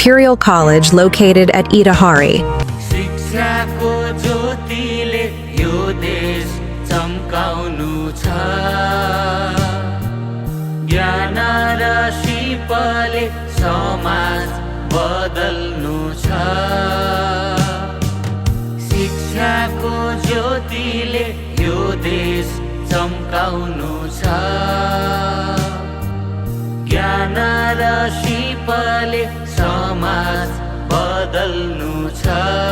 Imperial College located at Itahari. शिक्षाको ज्योतिले यो देश चम्काउनु छ ज्ञान र सिपले समाज बदल्नु छ शिक्षाको ज्योतिले यो देश चम्काउनु छ ज्ञान र सिपले समाज बदल्नु छ